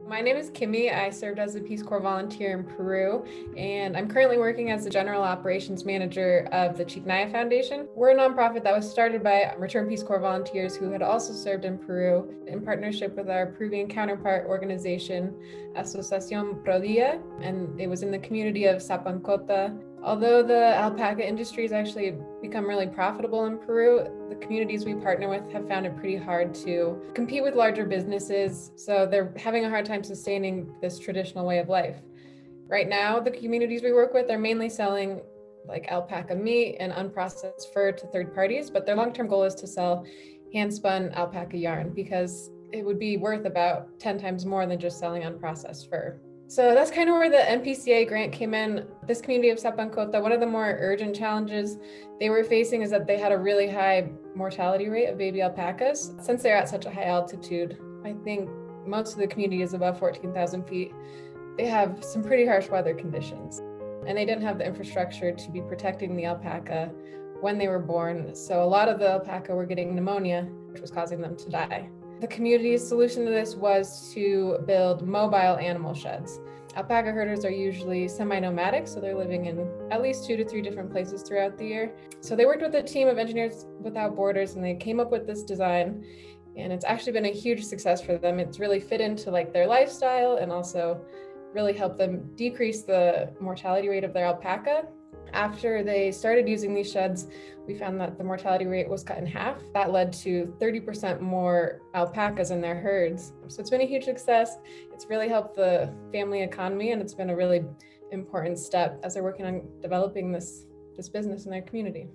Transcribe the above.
My name is Kimmy. I served as a Peace Corps volunteer in Peru, and I'm currently working as the General Operations Manager of the Chijnaya Foundation. We're a nonprofit that was started by returned Peace Corps volunteers who had also served in Peru in partnership with our Peruvian counterpart organization, Asociación Prodía, and it was in the community of Sapancota. Although the alpaca industry has actually become really profitable in Peru, the communities we partner with have found it pretty hard to compete with larger businesses, so they're having a hard time sustaining this traditional way of life. Right now, the communities we work with are mainly selling like alpaca meat and unprocessed fur to third parties, but their long-term goal is to sell hand-spun alpaca yarn because it would be worth about 10 times more than just selling unprocessed fur. So that's kind of where the NPCA grant came in. This community of Sapancota, one of the more urgent challenges they were facing is that they had a really high mortality rate of baby alpacas. Since they're at such a high altitude, I think most of the community is above 14,000 feet, they have some pretty harsh weather conditions. And they didn't have the infrastructure to be protecting the alpaca when they were born. So a lot of the alpaca were getting pneumonia, which was causing them to die. The community's solution to this was to build mobile animal sheds. Alpaca herders are usually semi-nomadic, so they're living in at least 2 to 3 different places throughout the year. So they worked with a team of Engineers Without Borders and they came up with this design, and it's actually been a huge success for them. It's really fit into like their lifestyle and also really helped them decrease the mortality rate of their alpaca. After they started using these sheds, we found that the mortality rate was cut in half. That led to 30% more alpacas in their herds. So it's been a huge success. It's really helped the family economy, and it's been a really important step as they're working on developing this business in their community.